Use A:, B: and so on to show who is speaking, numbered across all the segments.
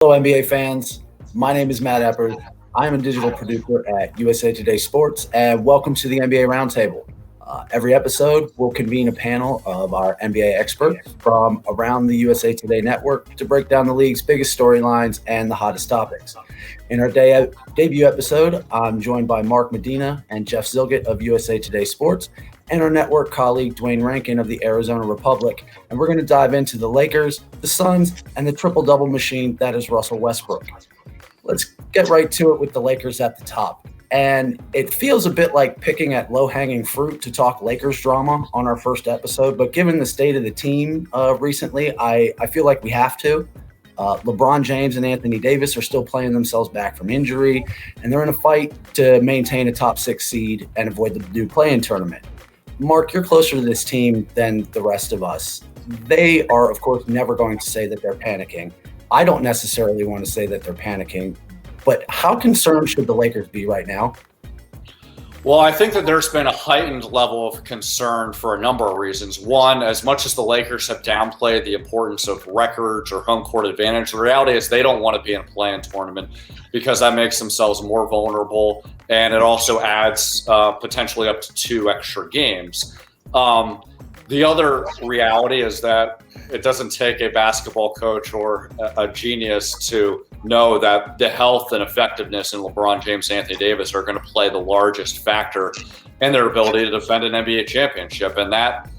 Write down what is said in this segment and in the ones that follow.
A: Hello, NBA fans. My name is Matt Eppers. I am a digital producer at USA Today Sports, and welcome to the NBA Roundtable. Every episode, we'll convene a panel of our NBA experts from around the USA Today network to break down the league's biggest storylines and the hottest topics. In our debut episode, I'm joined by Mark Medina and Jeff Zillgitt of USA Today Sports, and our network colleague Duane Rankin of the Arizona Republic. And we're going to dive into the Lakers, the Suns, and the triple-double machine that is Russell Westbrook. Let's get right to it with the Lakers at the top. And it feels a bit like picking at low-hanging fruit to talk Lakers drama on our first episode, but given the state of the team recently, I feel like we have to. LeBron James and Anthony Davis are still playing themselves back from injury, and they're in a fight to maintain a top 6 seed and avoid the new play-in tournament. Mark, you're closer to this team than the rest of us. They are, of course, never going to say that they're panicking. I don't necessarily want to say that they're panicking, but how concerned should the Lakers be right now?
B: Well, I think that there's been a heightened level of concern for a number of reasons. One, as much as the Lakers have downplayed the importance of records or home court advantage, the reality is they don't want to be in a play-in tournament because that makes themselves more vulnerable, and it also adds potentially up to 2 extra games. The other reality is that it doesn't take a basketball coach or a genius to know that the health and effectiveness in LeBron James and Anthony Davis are going to play the largest factor in their ability to defend an NBA championship. And that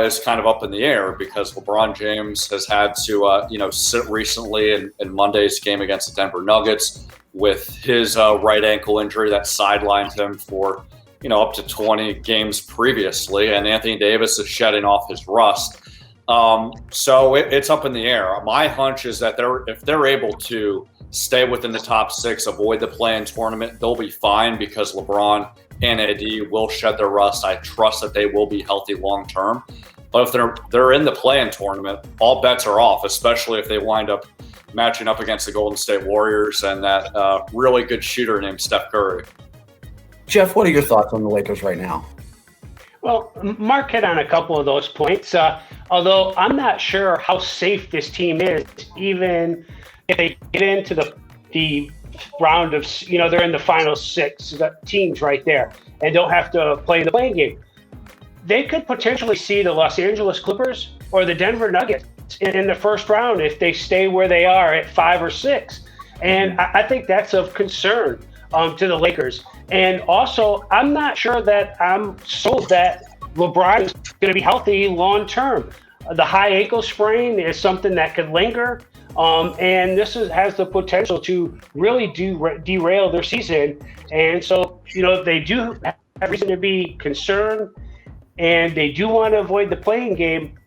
B: is kind of up in the air because LeBron James has had to, sit recently in Monday's game against the Denver Nuggets with his right ankle injury that sidelined him for up to 20 games previously, and Anthony Davis is shedding off his rust. So it's up in the air. My hunch is that if they're able to stay within the top 6, avoid the play-in tournament, they'll be fine because LeBron and AD will shed their rust. I trust that they will be healthy long term. But if they're in the play-in tournament, all bets are off, especially if they wind up matching up against the Golden State Warriors and that really good shooter named Steph Curry.
A: Jeff, what are your thoughts on the Lakers right now?
C: Well, Mark hit on a couple of those points, although I'm not sure how safe this team is, even if they get into the round of, they're in the final 6 teams right there and don't have to play the playing game. They could potentially see the Los Angeles Clippers or the Denver Nuggets in the first round if they stay where they are at 5 or 6. And I think that's of concern to the Lakers. And also, I'm not sure that I'm sold that LeBron is going to be healthy long term. The high ankle sprain is something that could linger, and this has the potential to really derail their season. And so, they do have reason to be concerned, and they do want to avoid the playing game.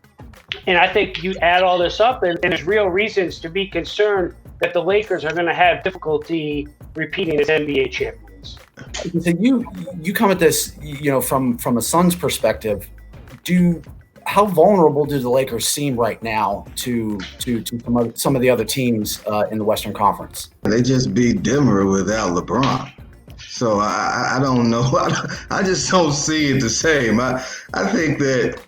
C: And I think you add all this up, and there's real reasons to be concerned that the Lakers are going to have difficulty repeating as NBA champions.
A: So you come at this, from a Suns perspective. How vulnerable do the Lakers seem right now to some of the other teams in the Western Conference?
D: They just beat Denver without LeBron. So I don't know. I just don't see it the same. I think that,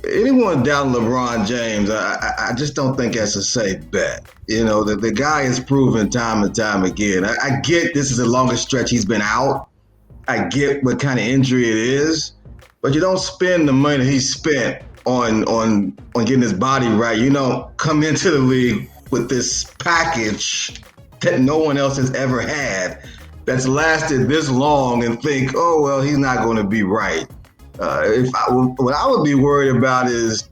D: anyone down LeBron James, I just don't think that's a safe bet. The guy has proven time and time again. I get this is the longest stretch he's been out. I get what kind of injury it is, but you don't spend the money he spent on getting his body right. You don't come into the league with this package that no one else has ever had that's lasted this long and think, oh, well, he's not going to be right. What I would be worried about is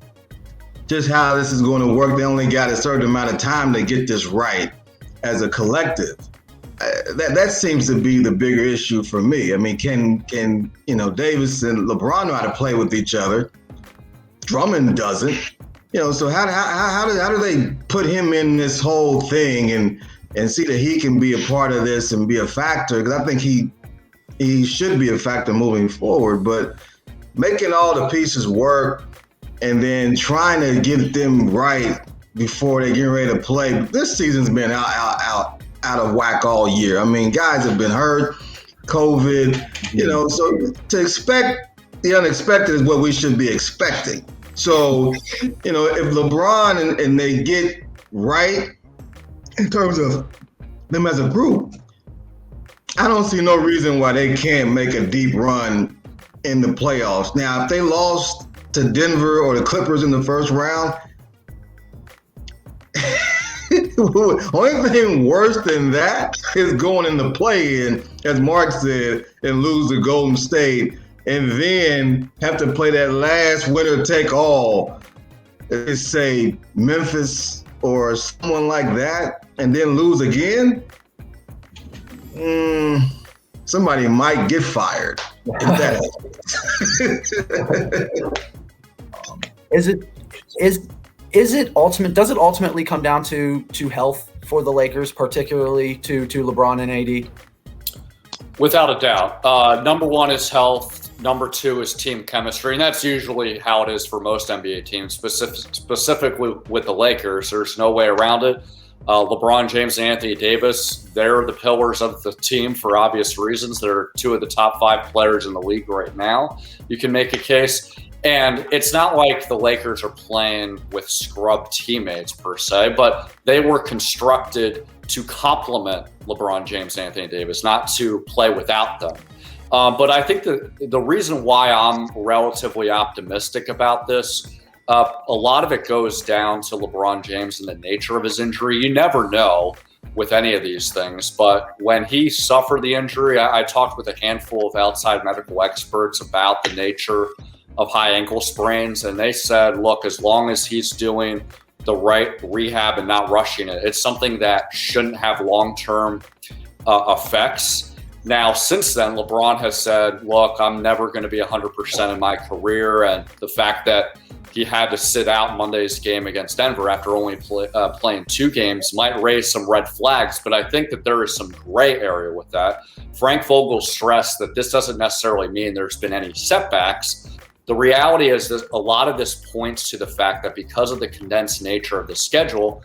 D: just how this is going to work. They only got a certain amount of time to get this right as a collective. That seems to be the bigger issue for me. I mean, can Davis and LeBron know how to play with each other? Drummond doesn't. So how do they put him in this whole thing and see that he can be a part of this and be a factor? Because I think he should be a factor moving forward, but making all the pieces work and then trying to get them right before they get ready to play. This season's been out of whack all year. I mean, guys have been hurt, COVID, so to expect the unexpected is what we should be expecting. So, if LeBron and they get right in terms of them as a group, I don't see no reason why they can't make a deep run in the playoffs. Now, if they lost to Denver or the Clippers in the first round, only thing worse than that is going in the play-in, as Mark said, and lose to Golden State, and then have to play that last winner-take-all, let's say Memphis or someone like that, and then lose again. Somebody might get fired.
A: Does it ultimately come down to health for the Lakers, particularly to LeBron and AD?
B: Without a doubt. Number one is health. Number two is team chemistry. And that's usually how it is for most NBA teams, specifically with the Lakers. There's no way around it. LeBron James and Anthony Davis, they're the pillars of the team for obvious reasons. They're two of the top 5 players in the league right now. You can make a case. And it's not like the Lakers are playing with scrub teammates per se, but they were constructed to complement LeBron James and Anthony Davis, not to play without them. But I think the reason why I'm relatively optimistic about this, a lot of it goes down to LeBron James and the nature of his injury. You never know with any of these things, but when he suffered the injury, I talked with a handful of outside medical experts about the nature of high ankle sprains, and they said, look, as long as he's doing the right rehab and not rushing it, it's something that shouldn't have long-term effects. Now, since then, LeBron has said, look, I'm never going to be 100% in my career, and the fact that he had to sit out Monday's game against Denver after only playing 2 games might raise some red flags, but I think that there is some gray area with that. Frank Vogel stressed that this doesn't necessarily mean there's been any setbacks. The reality is that a lot of this points to the fact that because of the condensed nature of the schedule,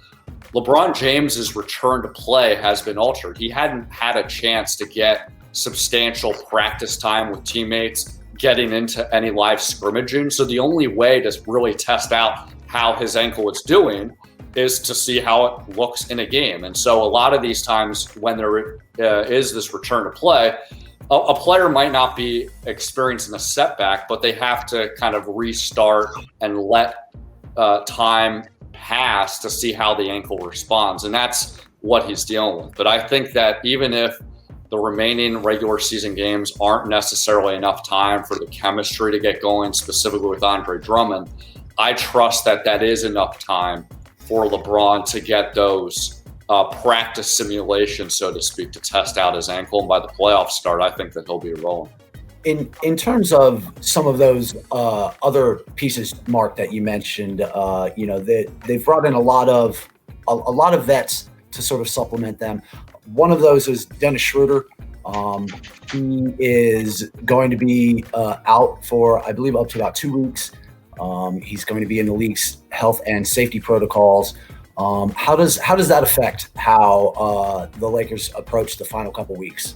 B: LeBron James's return to play has been altered. He hadn't had a chance to get substantial practice time with teammates, getting into any live scrimmaging. So the only way to really test out how his ankle is doing is to see how it looks in a game. And so a lot of these times when there is this return to play, a player might not be experiencing a setback, but they have to kind of restart and let time pass to see how the ankle responds. And that's what he's dealing with. But I think that even if the remaining regular season games aren't necessarily enough time for the chemistry to get going, specifically with Andre Drummond, I trust that that is enough time for LeBron to get those practice simulation, so to speak, to test out his ankle. And by the playoffs start, I think that he'll be rolling.
A: In terms of some of those other pieces, Mark, that you mentioned, they've brought in a lot of vets to sort of supplement them. One of those is Dennis Schroeder. He is going to be out for, I believe, up to about 2 weeks. He's going to be in the league's health and safety protocols. How does that affect how the Lakers approach the final couple weeks?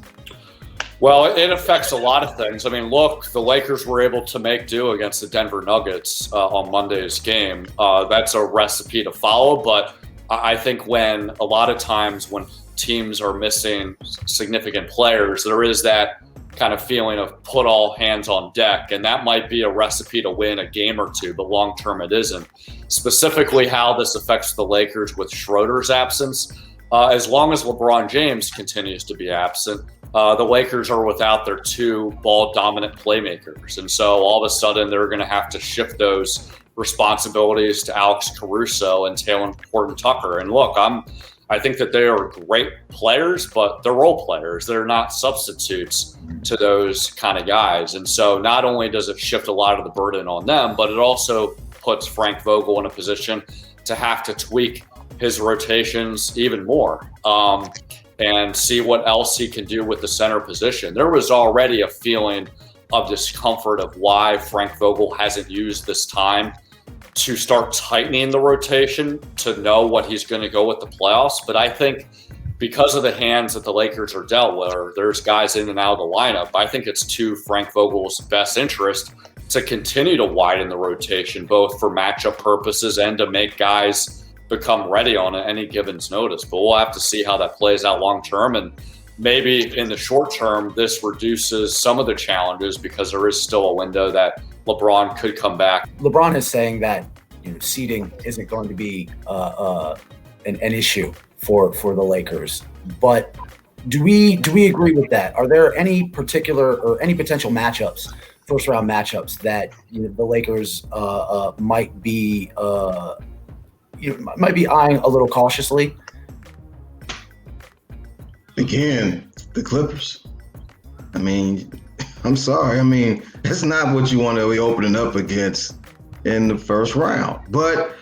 B: Well, it affects a lot of things. I mean, look, the Lakers were able to make do against the Denver Nuggets on Monday's game. That's a recipe to follow, but I think when a lot of times when teams are missing significant players, there is that kind of feeling of put all hands on deck, and that might be a recipe to win a game or two, but long term it isn't. Specifically how this affects the Lakers with Schroeder's absence, as long as LeBron James continues to be absent, the Lakers are without their 2 ball dominant playmakers, and so all of a sudden they're going to have to shift those responsibilities to Alex Caruso and Taylor Horton-Tucker. And look, I think that they are great players, but they're role players. They're not substitutes to those kind of guys. And so not only does it shift a lot of the burden on them, but it also puts Frank Vogel in a position to have to tweak his rotations even more and see what else he can do with the center position. There was already a feeling of discomfort of why Frank Vogel hasn't used this time to start tightening the rotation to know what he's going to go with the playoffs. But I think because of the hands that the Lakers are dealt with, there's guys in and out of the lineup, I think it's to Frank Vogel's best interest to continue to widen the rotation, both for matchup purposes and to make guys become ready on any given notice. But we'll have to see how that plays out long term. And maybe in the short term, this reduces some of the challenges because there is still a window that LeBron could come back.
A: LeBron is saying that seeding isn't going to be an issue for the Lakers. But do we agree with that? Are there any particular or any potential matchups, first round matchups, that the Lakers might be eyeing a little cautiously?
D: Again, the Clippers. I mean, I'm sorry. I mean, that's not what you want to be opening up against in the first round. But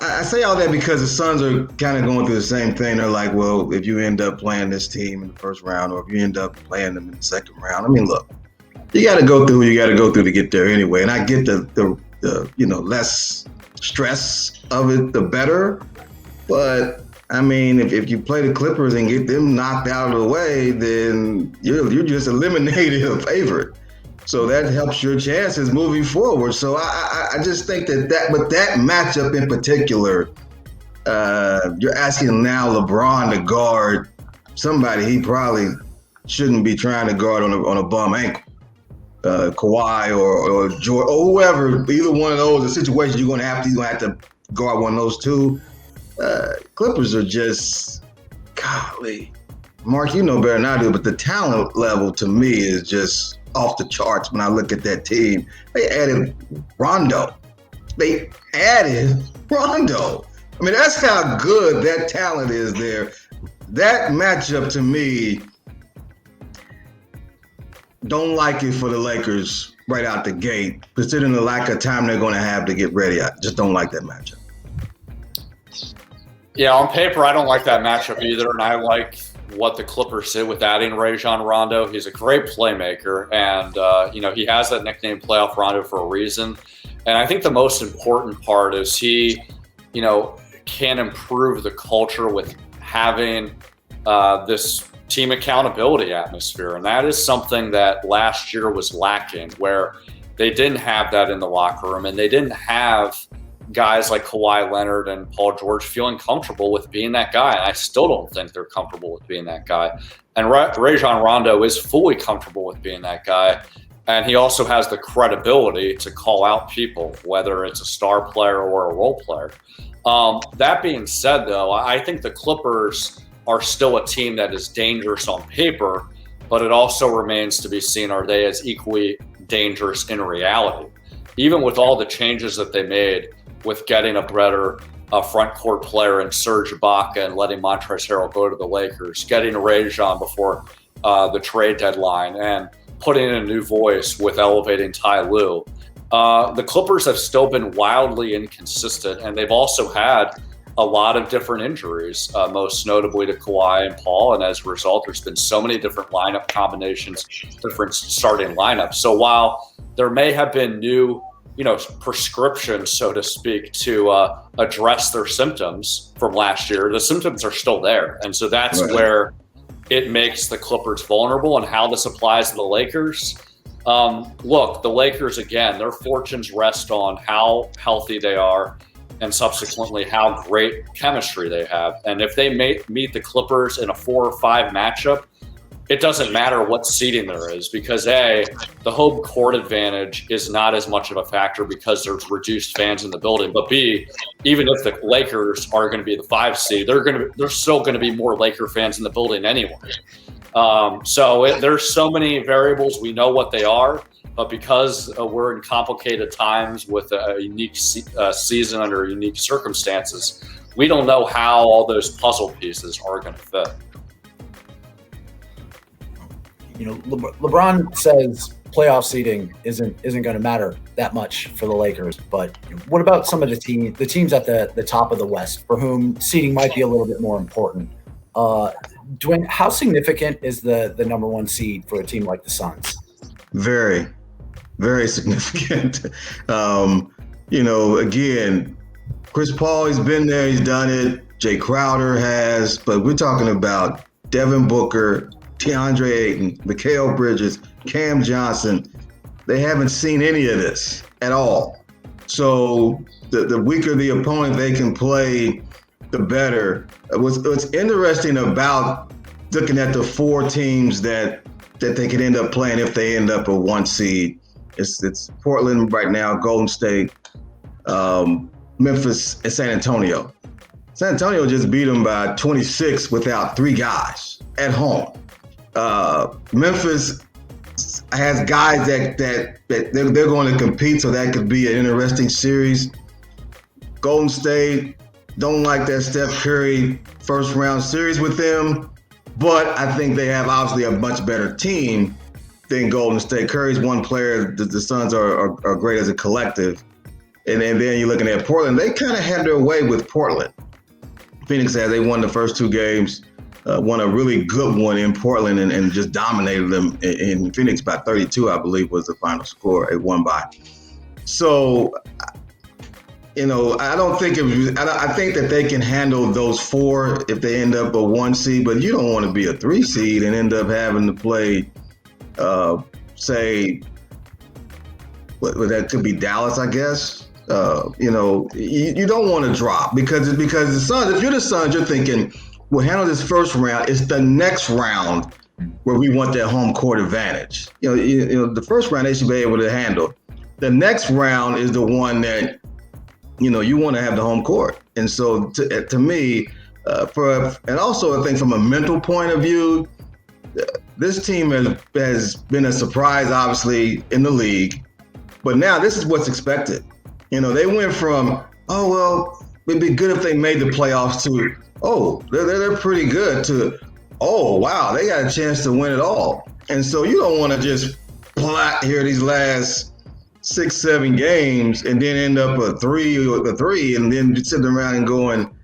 D: I say all that because the Suns are kind of going through the same thing. They're like, well, if you end up playing this team in the first round, or if you end up playing them in the second round, I mean, look, you got to go through what you got to go through to get there anyway. And I get the less stress of it, the better. But I mean, if you play the Clippers and get them knocked out of the way, then you're just eliminated a favorite. So that helps your chances moving forward. So I just think but that matchup in particular, you're asking now LeBron to guard somebody he probably shouldn't be trying to guard on a bum ankle. Kawhi or Jordan or whoever, either one of those, the situation he's going to have to guard one of those two. Clippers are just, golly. Mark, you know better than I do, but the talent level to me is just off the charts when I look at that team. They added Rondo. I mean, that's how good that talent is there. That matchup to me, don't like it for the Lakers right out the gate, considering the lack of time they're going to have to get ready. I just don't like that matchup.
B: Yeah, on paper, I don't like that matchup either, and I like what the Clippers did with adding Rajon Rondo. He's a great playmaker, and he has that nickname Playoff Rondo for a reason. And I think the most important part is he, can improve the culture with having this team accountability atmosphere, and that is something that last year was lacking, where they didn't have that in the locker room, and they didn't have guys like Kawhi Leonard and Paul George feeling comfortable with being that guy. And I still don't think they're comfortable with being that guy. And Rajon Rondo is fully comfortable with being that guy. And he also has the credibility to call out people, whether it's a star player or a role player. That being said, though, I think the Clippers are still a team that is dangerous on paper, but it also remains to be seen, are they as equally dangerous in reality? Even with all the changes that they made, with getting a better front court player in Serge Ibaka and letting Montrezl Harrell go to the Lakers, getting a Rajon before the trade deadline, and putting in a new voice with elevating Ty Lue. The Clippers have still been wildly inconsistent, and they've also had a lot of different injuries, most notably to Kawhi and Paul. And as a result, there's been so many different lineup combinations, different starting lineups. So while there may have been new prescriptions, so to speak, to address their symptoms from last year, the symptoms are still there. And so that's right, where it makes the Clippers vulnerable. And how this applies to the Lakers. Look, the Lakers, again, their fortunes rest on how healthy they are and subsequently how great chemistry they have. And if they meet the Clippers in a 4 or 5 matchup, it doesn't matter what seeding there is, because A, the home court advantage is not as much of a factor because there's reduced fans in the building. But B, even if the Lakers are going to be the 5 seed, there's still going to be more Laker fans in the building anyway. There's so many variables. We know what they are, but because we're in complicated times with a unique season under unique circumstances, we don't know how all those puzzle pieces are going to fit.
A: LeBron says playoff seeding isn't going to matter that much for the Lakers. But what about some of the teams at the top of the West, for whom seeding might be a little bit more important? Duane, how significant is the number 1 seed for a team like the Suns?
D: Very, very significant. Again, Chris Paul, he's been there, he's done it. Jay Crowder has, but we're talking about Devin Booker, DeAndre Ayton, Mikal Bridges, Cam Johnson. They haven't seen any of this at all. So the weaker the opponent they can play the better. What's interesting about looking at the 4 teams that they could end up playing if they end up a 1 seed, it's Portland right now, Golden State, Memphis, and San Antonio. San Antonio just beat them by 26 without 3 guys at home. Memphis has guys that they're going to compete, so that could be an interesting series. Golden State, don't like that Steph Curry first round series with them, but I think they have obviously a much better team than Golden State. Curry's one player. The Suns are great as a collective. And then you're looking at Portland. They kind of had their way with Portland. Phoenix has, they won the first 2 games, won a really good one in Portland and just dominated them in Phoenix by 32, I believe was the final score. It won by. So, I don't think I think that they can handle those 4 if they end up a 1 seed, but you don't want to be a 3 seed and end up having to play, say, what that could be Dallas, I guess. You don't want to drop because the Suns, if you're the Suns, you're thinking, we'll handle this first round. It's the next round where we want that home court advantage. The first round they should be able to handle. The next round is the one that, you want to have the home court. And so to me, and also I think from a mental point of view, this team has been a surprise, obviously, in the league. But now this is what's expected. They went from, oh, well, it'd be good if they made the playoffs to, oh, they're pretty good to, oh, wow, they got a chance to win it all. And so you don't want to just plot here these last 6-7 games and then end up a 3 and then sitting around and going,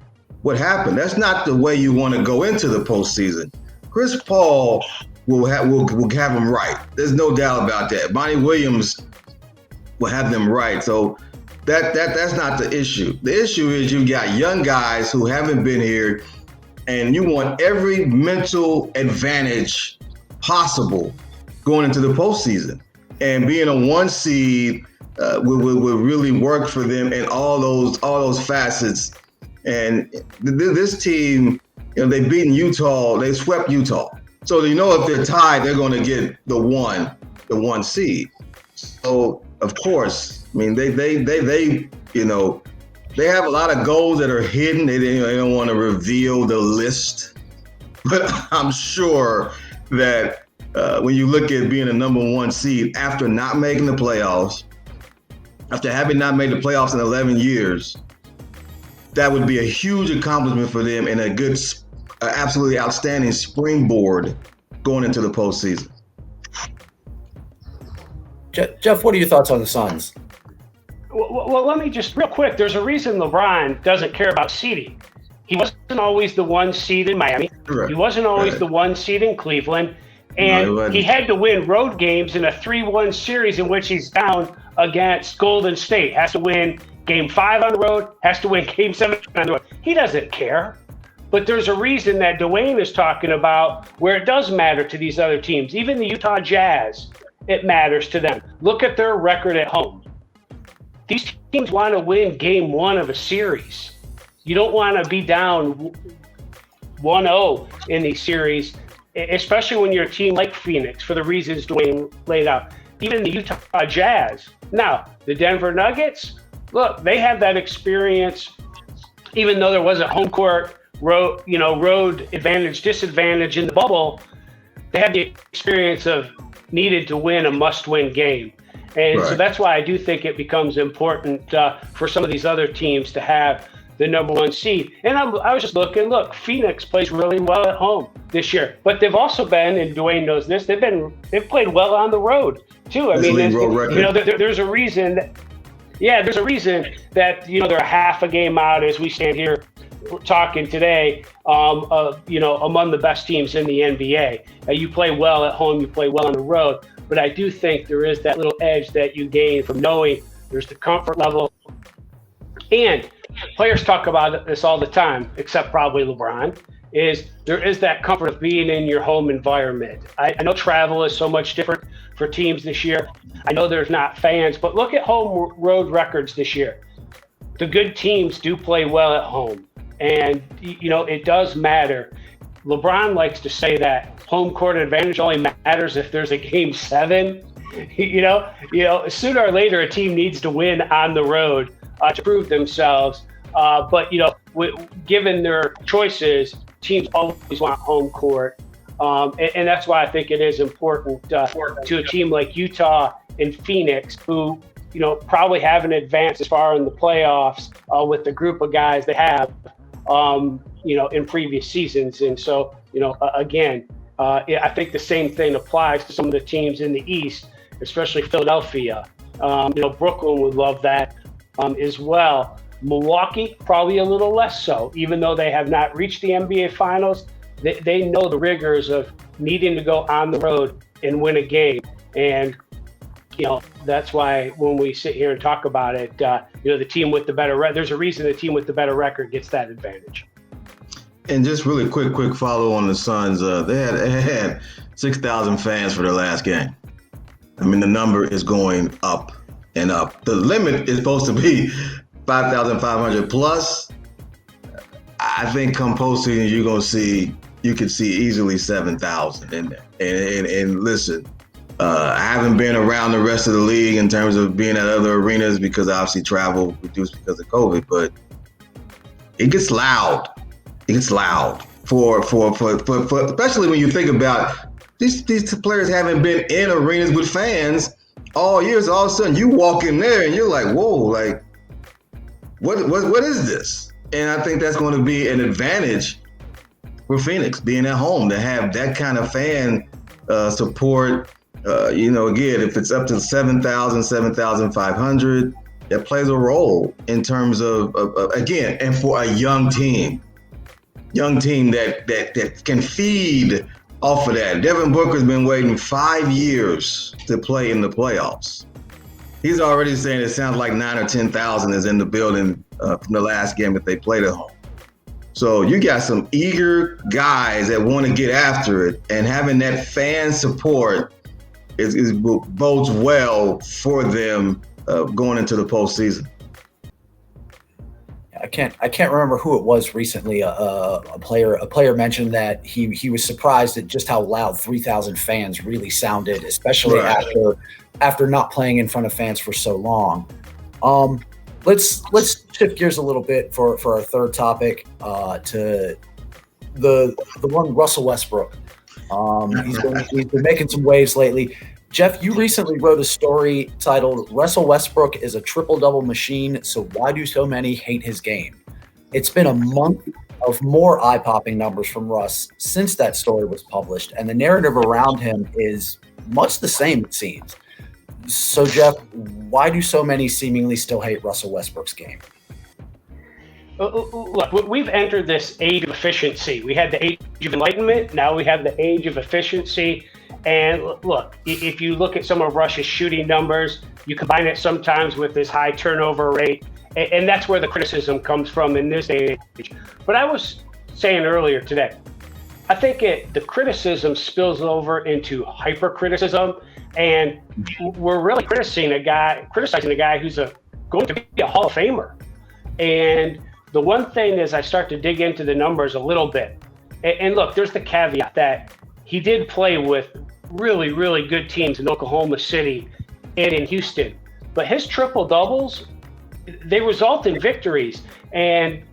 D: what happened? That's not the way you want to go into the postseason. Chris Paul will have them right. There's no doubt about that. Monty Williams will have them right. So that's not the issue. The issue is you got young guys who haven't been here, and you want every mental advantage possible going into the postseason. And being a 1 seed will really work for them in all those facets. And this team, they've beaten Utah, they swept Utah. So if they're tied, they're going to get the 1 seed. So of course, I mean they have a lot of goals that are hidden. They don't want to reveal the list, but I'm sure that when you look at being a number 1 seed after not making the playoffs, after having not made the playoffs in 11 years, that would be a huge accomplishment for them and a good, absolutely outstanding springboard going into the postseason.
A: Jeff, what are your thoughts on the Suns?
C: Well, let me just real quick. There's a reason LeBron doesn't care about seeding. He wasn't always the 1 seed in Miami. Correct. He wasn't always the 1 seed in Cleveland. And he had to win road games in a 3-1 series in which he's down against Golden State. Has to win Game 5 on the road, has to win Game 7 on the road. He doesn't care. But there's a reason that Duane is talking about where it does matter to these other teams. Even the Utah Jazz, it matters to them. Look at their record at home. These teams want to win Game 1 of a series. You don't want to be down 1-0 in these series, especially when you're a team like Phoenix, for the reasons Duane laid out. Even the Utah Jazz. Now, the Denver Nuggets, look, they have that experience, even though there wasn't home court, road advantage, disadvantage in the bubble. They had the experience of needed to win a must-win game. And so that's why I do think it becomes important for some of these other teams to have the number 1 seed. And I was just looking, Phoenix plays really well at home this year, but they've also been, and Duane knows this, they've played well on the road too. I mean, there's a reason that, they're a half a game out as we stand here talking today, among the best teams in the NBA. You play well at home, you play well on the road, but I do think there is that little edge that you gain from knowing there's the comfort level. And players talk about this all the time, except probably LeBron, is there is that comfort of being in your home environment. I know travel is so much different for teams this year. I know there's not fans, but look at home road records this year. The good teams do play well at home. And, it does matter. LeBron likes to say that home court advantage only matters if there's a game 7. Sooner or later, a team needs to win on the road to prove themselves. But given their choices, teams always want home court. And that's why I think it is important to a team like Utah and Phoenix, who, probably haven't advanced as far in the playoffs with the group of guys they have, in previous seasons. And so, again, I think the same thing applies to some of the teams in the East, especially Philadelphia. Brooklyn would love that as well. Milwaukee, probably a little less so, even though they have not reached the NBA Finals. They know the rigors of needing to go on the road and win a game. And, that's why when we sit here and talk about it, the team with the better there's a reason the team with the better record gets that advantage.
D: And just really quick follow on the Suns. They had 6,000 fans for their last game. I mean, the number is going up and up. The limit is supposed to be 5,500 plus. I think come postseason, you could see easily 7,000 in there. And listen, I haven't been around the rest of the league in terms of being at other arenas because obviously travel reduced because of COVID, but it gets loud. It gets loud for especially when you think about these players haven't been in arenas with fans all year. So all of a sudden you walk in there and you're like, whoa, like what is this? And I think that's going to be an advantage for Phoenix being at home to have that kind of fan support. Again, if it's up to 7,000, 7,500, that plays a role in terms of again, and for a young team that can feed off of that. Devin Booker's been waiting 5 years to play in the playoffs. He's already saying it sounds like 9,000 or 10,000 is in the building from the last game that they played at home. So you got some eager guys that want to get after it, and having that fan support bodes well for them going into the postseason.
A: I can't remember who it was recently. A player mentioned that he was surprised at just how loud 3,000 fans really sounded, especially after not playing in front of fans for so long. Let's shift gears a little bit for our third topic to the one Russell Westbrook. He's been making some waves lately. Jeff, you recently wrote a story titled "Russell Westbrook is a triple-double machine, so why do so many hate his game?" It's been a month of more eye-popping numbers from Russ since that story was published, and the narrative around him is much the same, it seems. So, Jeff, why do so many seemingly still hate Russell Westbrook's game?
C: Look, we've entered this age of efficiency. We had the age of enlightenment. Now we have the age of efficiency. And look, if you look at some of Russ's shooting numbers, you combine it sometimes with this high turnover rate. And that's where the criticism comes from in this age. But I was saying earlier today, I think the criticism spills over into hyper-criticism. And we're really criticizing a guy who's going to be a Hall of Famer. And the one thing is I start to dig into the numbers a little bit. And look, there's the caveat that he did play with really, really good teams in Oklahoma City and in Houston. But his triple doubles, they result in victories. And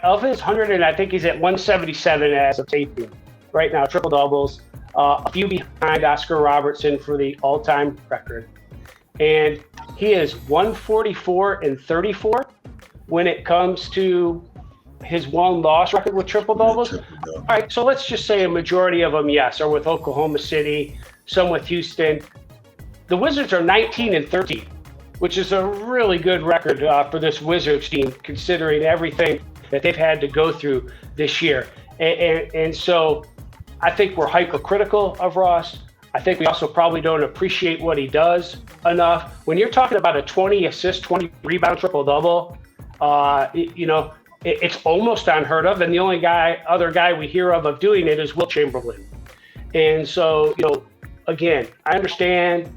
C: of his 100, and I think he's at 177 as of taping right now, triple doubles, a few behind Oscar Robertson for the all-time record. And he is 144-34 when it comes to his one-loss record with triple-doubles. All right, so let's just say a majority of them, yes, are with Oklahoma City, some with Houston. The Wizards are 19-13, which is a really good record for this Wizards team, considering everything that they've had to go through this year. And so I think we're hypercritical of Russ. I think we also probably don't appreciate what he does enough. When you're talking about a 20 assist, 20 rebound triple-double, it's almost unheard of. And the only other guy we hear of doing it is Wilt Chamberlain. And so, again, I understand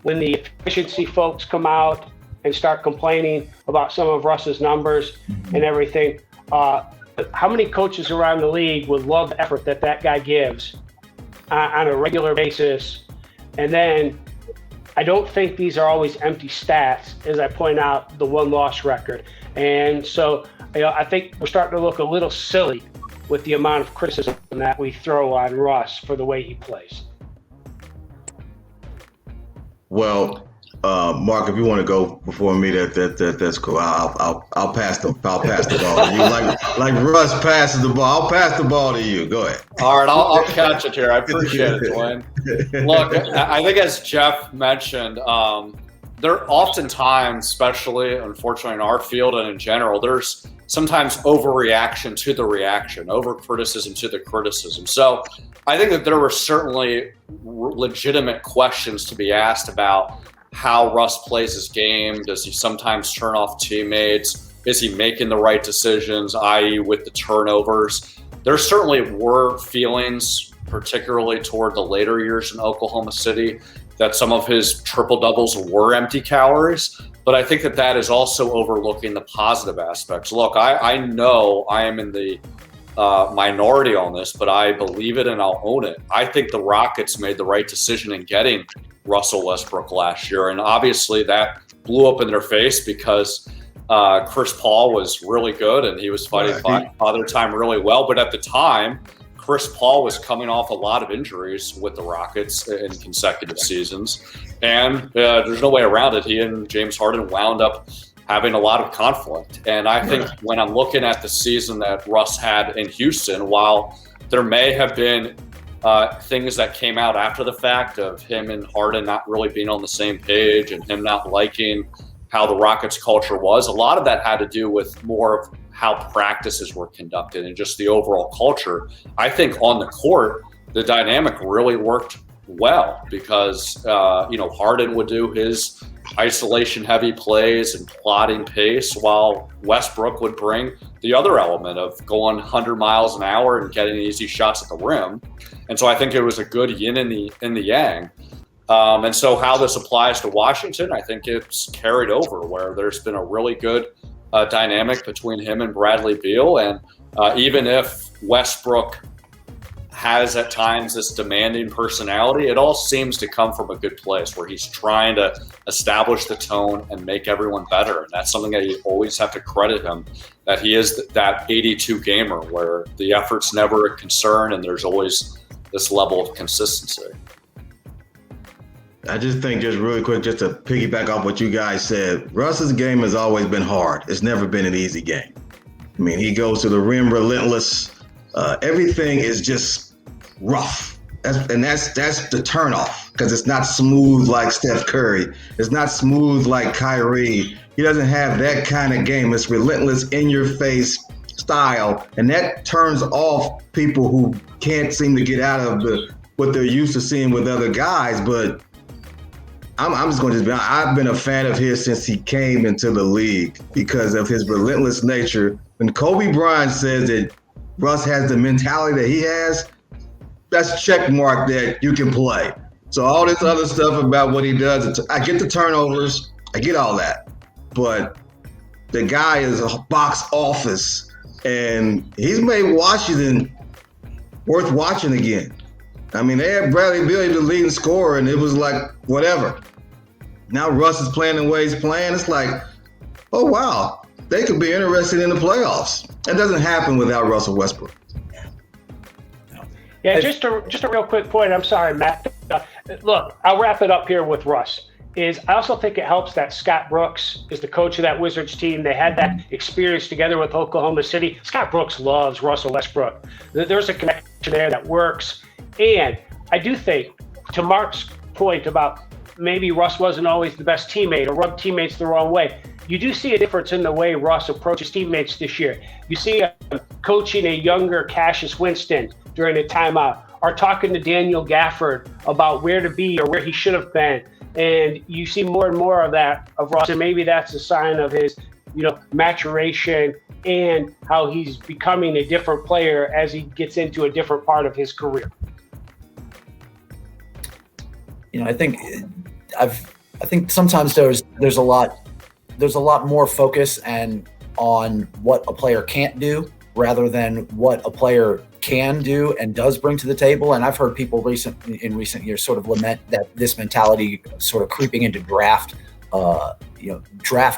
C: when the efficiency folks come out and start complaining about some of Russ's numbers and everything. How many coaches around the league would love the effort that guy gives on a regular basis? And then I don't think these are always empty stats, as I point out, the one-loss record. And so I think we're starting to look a little silly with the amount of criticism that we throw on Russ for the way he plays.
D: Well, Mark, if you want to go before me, that's cool. I'll pass the ball to you. Like Russ passes the ball, I'll pass the ball to you. Go ahead.
B: All right, I'll catch it here. I appreciate it, Duane. Look, I think as Jeff mentioned, there oftentimes, especially unfortunately in our field and in general, there's sometimes overreaction to the reaction, over criticism to the criticism. So I think that there were certainly legitimate questions to be asked about how Russ plays his game. Does he sometimes turn off teammates? Is he making the right decisions, i.e. with the turnovers? There certainly were feelings, particularly toward the later years in Oklahoma City, that some of his triple-doubles were empty calories. But I think that is also overlooking the positive aspects. Look, I know I am in the minority on this, but I believe it and I'll own it. I think the Rockets made the right decision in getting Russell Westbrook last year. And obviously that blew up in their face because Chris Paul was really good and he was fighting Father Time really well. But at the time, Chris Paul was coming off a lot of injuries with the Rockets in consecutive seasons. And there's no way around it. He and James Harden wound up having a lot of conflict. And I think when I'm looking at the season that Russ had in Houston, while there may have been things that came out after the fact of him and Harden not really being on the same page and him not liking how the Rockets culture was, a lot of that had to do with more of how practices were conducted and just the overall culture. I think on the court, the dynamic really worked well because, Harden would do his isolation heavy plays and plotting pace while Westbrook would bring the other element of going 100 miles an hour and getting easy shots at the rim. And so I think it was a good yin and the yang. And so how this applies to Washington, I think it's carried over where there's been a really good dynamic between him and Bradley Beal. And even if Westbrook has at times this demanding personality, it all seems to come from a good place where he's trying to establish the tone and make everyone better. And that's something that you always have to credit him, that he is that 82 gamer where the effort's never a concern and there's always this level of consistency.
D: I just think, just really quick, just to piggyback off what you guys said, Russ's game has always been hard. It's never been an easy game. I mean, he goes to the rim relentless. Everything is just rough. That's the turnoff, because it's not smooth like Steph Curry. It's not smooth like Kyrie. He doesn't have that kind of game. It's relentless, in-your-face style, and that turns off people who can't seem to get out of what they're used to seeing with other guys. But I'm just going to be honest. I've been a fan of his since he came into the league because of his relentless nature. When Kobe Bryant says that Russ has the mentality that he has, that's a check mark that you can play. So all this other stuff about what he does, I get the turnovers, I get all that. But the guy is a box office, and he's made Washington worth watching again. I mean, they had Bradley Beal the leading scorer, and it was like, whatever. Now Russ is playing the way he's playing. It's like, oh, wow, they could be interested in the playoffs. That doesn't happen without Russell Westbrook.
C: Yeah, just a real quick point. I'm sorry, Matt. Look, I'll wrap it up here with Russ. I also think it helps that Scott Brooks is the coach of that Wizards team. They had that experience together with Oklahoma City. Scott Brooks loves Russell Westbrook. There's a connection there that works. And I do think, to Mark's point about maybe Russ wasn't always the best teammate or rubbed teammates the wrong way, you do see a difference in the way Russ approaches teammates this year. You see him coaching a younger Cassius Winston during a timeout, or talking to Daniel Gafford about where to be or where he should have been. And you see more and more of that of Russ, and maybe that's a sign of his, maturation and how he's becoming a different player as he gets into a different part of his career.
A: I think sometimes there's a lot more focus and on what a player can't do rather than what a player can do and does bring to the table. And I've heard people in recent years sort of lament that this mentality sort of creeping into draft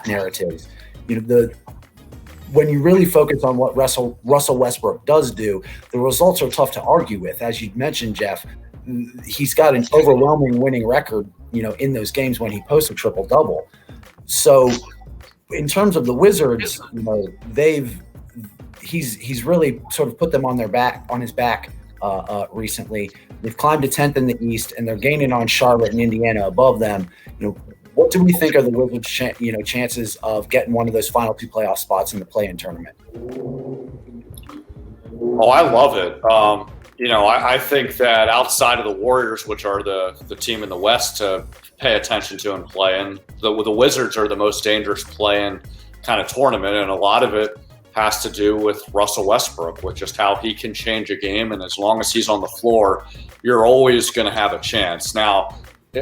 A: narratives. When you really focus on what Russell Westbrook does do, the results are tough to argue with. As you mentioned, Jeff, he's got an overwhelming winning record, in those games when he posts a triple-double. So in terms of the Wizards, he's really sort of put them on his back recently. They've climbed to 10th in the East, and they're gaining on Charlotte and Indiana above them. What do we think are the Wizards' chances of getting one of those final two playoff spots in the play-in tournament?
B: Oh, I love it. I think that outside of the Warriors, which are the team in the West to pay attention to and play in, the Wizards are the most dangerous play-in kind of tournament, and a lot of it has to do with Russell Westbrook, with just how he can change a game, and as long as he's on the floor, you're always going to have a chance. Now,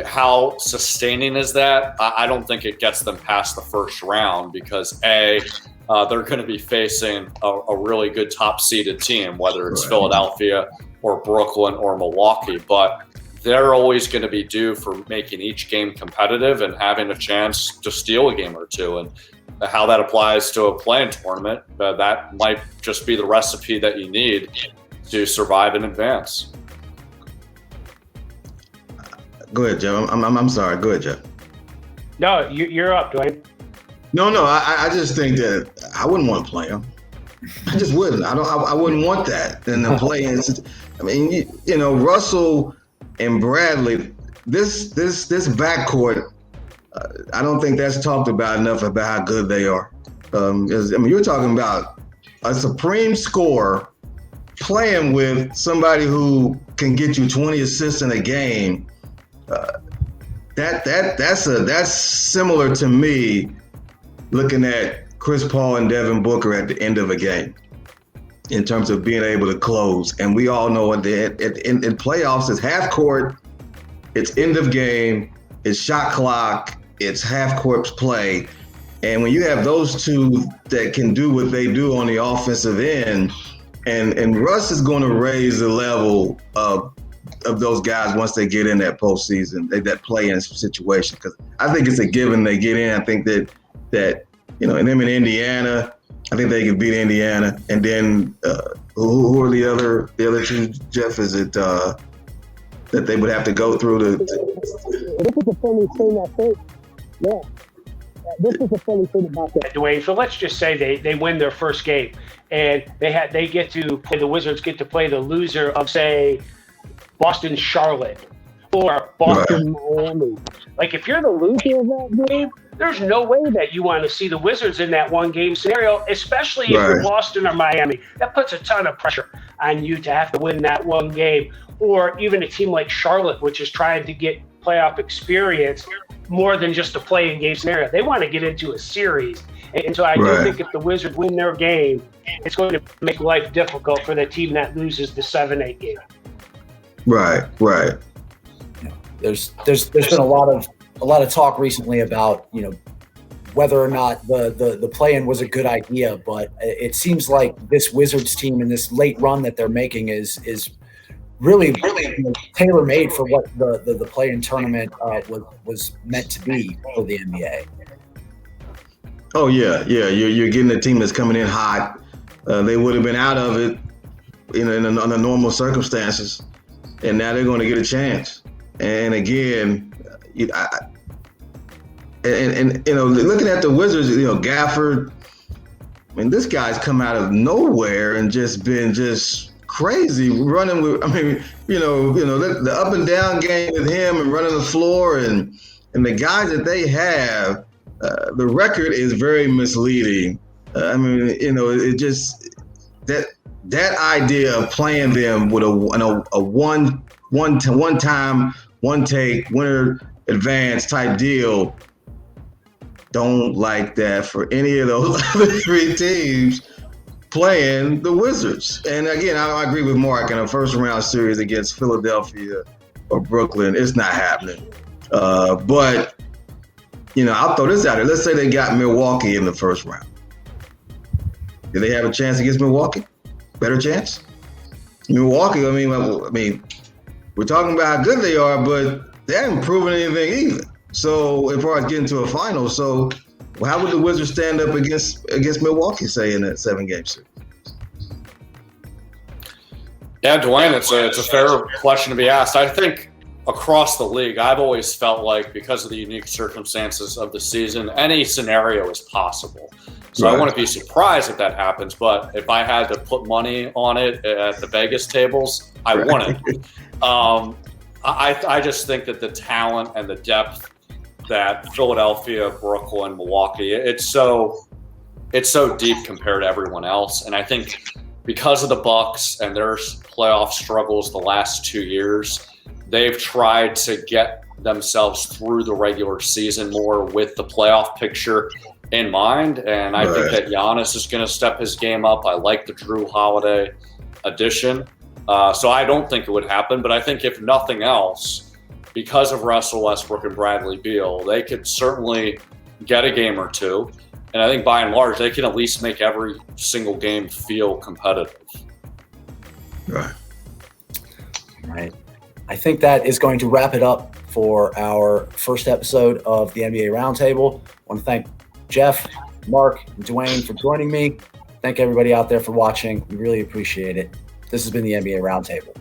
B: how sustaining is that? I don't think it gets them past the first round because they're going to be facing a really good top-seeded team, whether it's Philadelphia or Brooklyn or Milwaukee. But they're always going to be due for making each game competitive and having a chance to steal a game or two. And how that applies to a play-in tournament, that might just be the recipe that you need to survive and advance.
D: Go ahead, Jeff. I'm sorry. Go ahead, Jeff.
C: No, you're up, Duane.
D: No. I just think that I wouldn't want to play him. I just wouldn't. I wouldn't want that in the play-in. I mean, Russell and Bradley. This backcourt. I don't think that's talked about enough about how good they are. You're talking about a supreme scorer playing with somebody who can get you 20 assists in a game. That's similar to me looking at Chris Paul and Devin Booker at the end of a game in terms of being able to close. And we all know in playoffs, it's half court, it's end of game, it's shot clock, it's half court play. And when you have those two that can do what they do on the offensive end, and Russ is going to raise the level of those guys once they get in that postseason, that play-in situation. Because I think it's a given they get in. I think that and them in Indiana, I think they can beat Indiana. And then who are the other two, Jeff? Is it that they would have to go through to?
E: This is a funny thing, I think. Yeah. This is a funny thing about that.
C: Duane, so let's just say they win their first game, and they get to play, the Wizards get to play the loser of, say, Boston Charlotte or Boston Miami. Like, if you're the loser of that game, there's no way that you want to see the Wizards in that one game scenario, especially if you're Boston or Miami. That puts a ton of pressure on you to have to win that one game. Or even a team like Charlotte, which is trying to get playoff experience more than just a play-in game scenario. They want to get into a series. And so I do think if the Wizards win their game, it's going to make life difficult for the team that loses the 7-8 game.
D: Right.
A: There's been a lot of talk recently about whether or not the play-in was a good idea, but it seems like this Wizards team and this late run that they're making is really tailor-made for what the play-in tournament was meant to be for the NBA.
D: Oh yeah. You're getting a team that's coming in hot. They would have been out of it, under normal circumstances, and now they're going to get a chance. And again, looking at the Wizards, Gafford. I mean, this guy's come out of nowhere and just been crazy running with. The up and down game with him and running the floor and the guys that they have. The record is very misleading. It just that idea of playing them with a one time, one take, winner advance type deal. Don't like that for any of those other three teams playing the Wizards. And again, I agree with Mark in a first round series against Philadelphia or Brooklyn. It's not happening. But I'll throw this out there. Let's say they got Milwaukee in the first round. Do they have a chance against Milwaukee? Better chance? Milwaukee, I mean, we're talking about how good they are, but they haven't proven anything either. So as far as getting to a final, so how would the Wizards stand up against Milwaukee, say, in that 7-game series?
B: Yeah, Duane, it's a fair question to be asked. I think across the league, I've always felt like because of the unique circumstances of the season, any scenario is possible. So I wouldn't be surprised if that happens, but if I had to put money on it at the Vegas tables, I wouldn't. I just think that the talent and the depth that Philadelphia, Brooklyn, Milwaukee, it's so deep compared to everyone else. And I think because of the Bucks and their playoff struggles the last 2 years, they've tried to get themselves through the regular season more with the playoff picture in mind. And I think that Giannis is going to step his game up. I like the Drew Holiday addition. So I don't think it would happen. But I think if nothing else, because of Russell Westbrook and Bradley Beal, they could certainly get a game or two. And I think by and large, they can at least make every single game feel competitive.
D: Right.
A: I think that is going to wrap it up for our first episode of the NBA Roundtable. I want to thank Jeff, Mark, and Duane for joining me. Thank everybody out there for watching. We really appreciate it. This has been the NBA Roundtable.